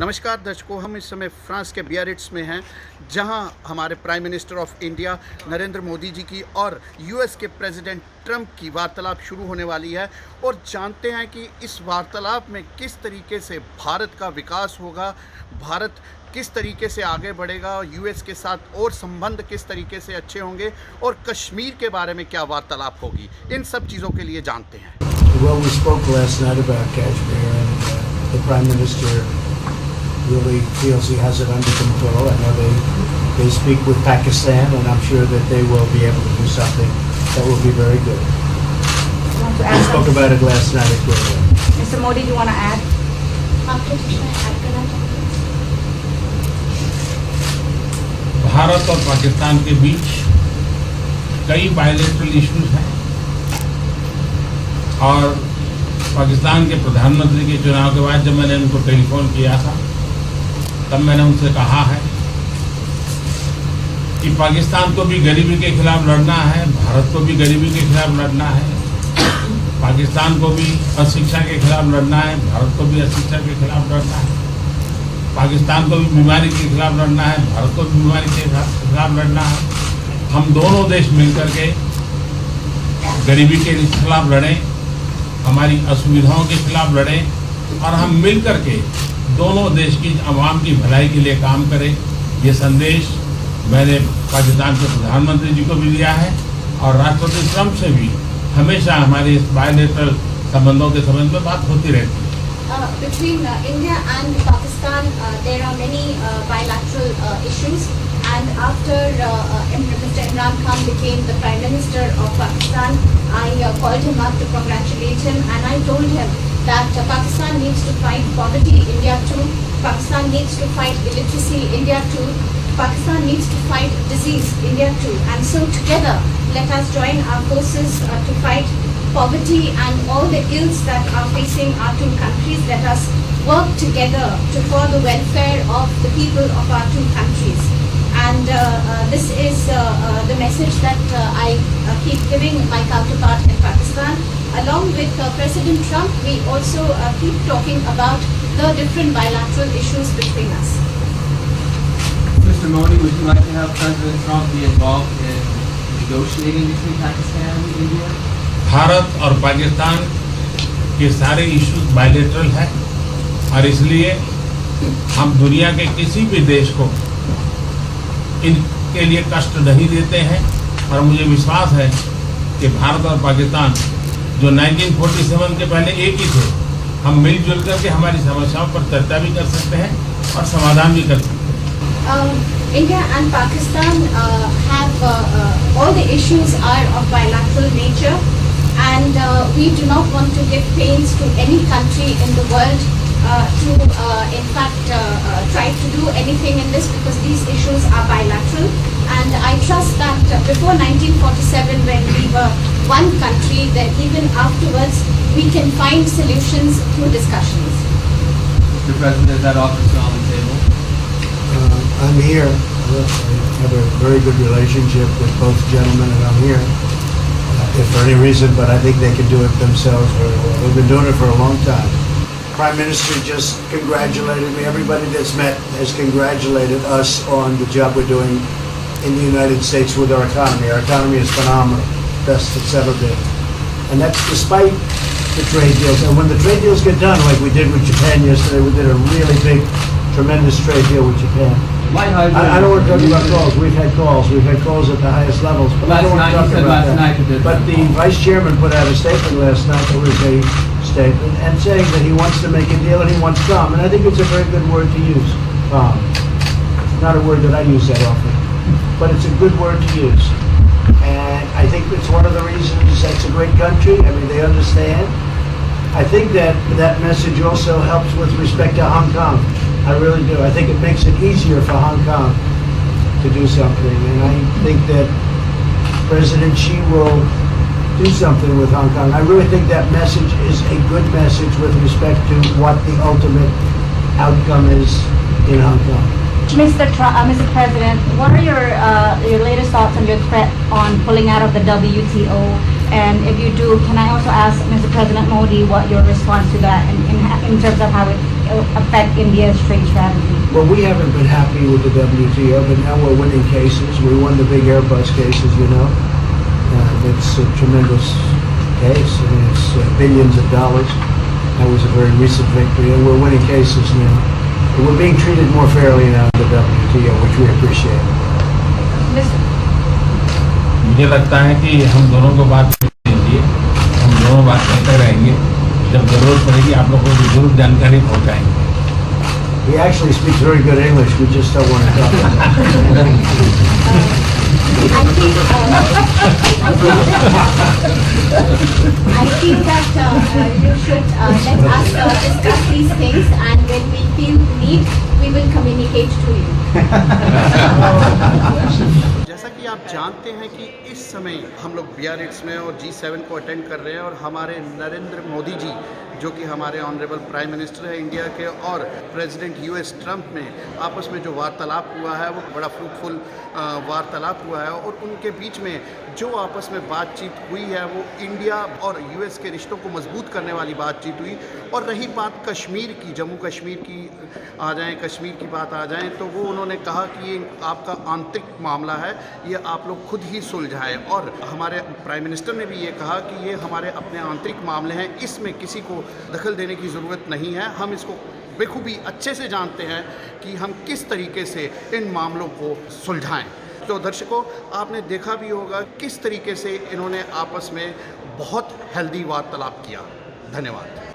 नमस्कार दर्शकों, हम इस समय फ्रांस के बियारिट्स में हैं, जहां हमारे prime minister of India Narendra Modi ji की और यूएस के प्रेसिडेंट ट्रंप की वार्तालाप शुरू होने वाली है। और जानते हैं कि इस वार्तालाप में किस तरीके से भारत का विकास होगा, भारत किस तरीके से आगे बढ़ेगा, यूएस के साथ और संबंध किस तरीके से अच्छे होंगे और कश्मीर के बारे में क्या वार्तालाप होगी, इन सब चीज़ों के लिए जानते हैं। Well, we spoke last night about Kashmir, and the Prime Minister really feels he has it under control. I know they speak with Pakistan, and I'm sure that they will be able to do something that will be very good. We spoke about it last night at Gurgaon. Mr. Modi, do you want to add? Bharat और पाकिस्तान के बीच कई bilateral issues हैं और पाकिस्तान के प्रधानमंत्री के चुनाव के बाद जब मैंने उनको टेलीफोन किया था तब मैंने उनसे कहा है कि पाकिस्तान को भी गरीबी के खिलाफ लड़ना है, भारत को भी गरीबी के खिलाफ लड़ना है, पाकिस्तान को भी अशिक्षा के खिलाफ लड़ना है, भारत को भी अशिक्षा के खिलाफ लड़ना है, पाकिस्तान को भी बीमारी के खिलाफ लड़ना है, भारत को भी बीमारी के खिलाफ लड़ना है। हम दोनों देश मिलकर के गरीबी के खिलाफ लड़ें, हमारी असुविधाओं के खिलाफ लड़ें और हम मिलकर के दोनों देश की आवाम की भलाई के लिए काम करें। ये संदेश मैंने पाकिस्तान के प्रधानमंत्री जी को भी दिया है और राष्ट्रपति ट्रंप से भी हमेशा हमारे इस बायलैटरल संबंधों के संबंध में बात होती रहती है। Between India and Pakistan, there are many bilateral issues. And after Mr. Imran Khan became the Prime Minister of Pakistan, I called him up to congratulate him, and I told him that Pakistan needs to fight poverty, India too. Pakistan needs to fight illiteracy, India too. Pakistan needs to fight disease, India too. And so together, let us join our forces to fight poverty and all the ills that are facing our two countries. Let us work together for the welfare of the people of our two countries. And this is the message that I keep giving my counterpart in Pakistan. Along with President Trump, we also keep talking about the different bilateral issues between us. Mr. Modi, would you like to have President Trump be involved in negotiating between Pakistan and India? Bharat और पाकिस्तान के सारे issues bilateral हैं और इसलिए हम दुनिया के किसी भी देश को इनके लिए कष्ट नहीं देते हैं और मुझे विश्वास है कि भारत और पाकिस्तान जो 1947 के पहले एक ही थे, हम मिलजुल करके हमारी समस्याओं पर चर्चा भी कर सकते हैं और समाधान भी कर सकते हैं। India and Pakistan have all the issues are of bilateral nature, and we do not want to give pains to any country in the world to in fact try to do anything in this, because these issues are bilateral. And I trust that before 1947, when we were one country, that even afterwards we can find solutions through discussions. Mr. President, that offer still on the table? I'm here. I have a very good relationship with both gentlemen, and I'm here. If for any reason, but I think they can do it themselves very well. They've been doing it for a long time. Prime Minister just congratulated me. Everybody that's met has congratulated us on the job we're doing in the United States with our economy. Our economy is phenomenal, best it's ever been. And that's despite the trade deals. And when the trade deals get done, like we did with Japan yesterday, we did a really big, tremendous trade deal with Japan. I don't want to talk about calls. We've had calls at the highest levels, but I don't want to talk about that. But the Vice Chairman put out a statement last night. There was a statement and saying that he wants to make a deal and he wants calm. And I think it's a very good word to use, calm. Not a word that I use that often, but it's a good word to use. And I think it's one of the reasons that's a great country. I mean, they understand. I think that that message also helps with respect to Hong Kong. I really do. I think it makes it easier for Hong Kong to do something. And I think that President Xi will do something with Hong Kong. I really think that message is a good message with respect to what the ultimate outcome is in Hong Kong. Mr. President, what are your latest thoughts on your threat on pulling out of the WTO? And if you do, can I also ask Mr. President Modi what your response to that in terms of how it affect India's trade strategy? Well, we haven't been happy with the WTO, but now we're winning cases. We won the big Airbus cases, you know. It's a tremendous case. I mean, it's billions of dollars. That was a very recent victory, and we're winning cases now. And we're being treated more fairly now in the WTO, which we appreciate. मुझे लगता है कि हम दोनों को बात कीजिए, हम दोनों बात करते रहेंगे। जब जरूरत पड़ेगी आप लोगों को जरूर जानकारी पहुंचाएंगे। He actually speaks very good English. We just don't want to talk about it. I feel that you should let us discuss these things, and when we feel the need, we will communicate to you. जैसा कि आप जानते हैं कि इस समय हम लोग बियारिट्ज में और G7 को अटेंड कर रहे हैं और हमारे नरेंद्र मोदी जी जो कि हमारे ऑनरेबल प्राइम मिनिस्टर है इंडिया के और प्रेसिडेंट US ट्रंप में आपस में जो वार्तालाप हुआ है वो बड़ा फ्रूटफुल वार्तालाप हुआ है और उनके बीच में जो आपस में बातचीत हुई है वो इंडिया और US के रिश्तों को मजबूत करने वाली बातचीत हुई। और रही बात कश्मीर की, जम्मू कश्मीर की आ जाएं, कश्मीर की बात आ जाएं, तो वो उन्होंने कहा कि ये आपका आंतरिक मामला है, ये आप लोग खुद ही सुलझाएं। और हमारे प्राइम मिनिस्टर ने भी ये कहा कि ये हमारे अपने आंतरिक मामले हैं, इसमें किसी को दखल देने की ज़रूरत नहीं है। हम इसको बेखूबी अच्छे से जानते हैं कि हम किस तरीके से इन मामलों को सुलझाएं। तो दर्शकों, आपने देखा भी होगा किस तरीके से इन्होंने आपस में बहुत हेल्दी वार्तालाप किया। धन्यवाद।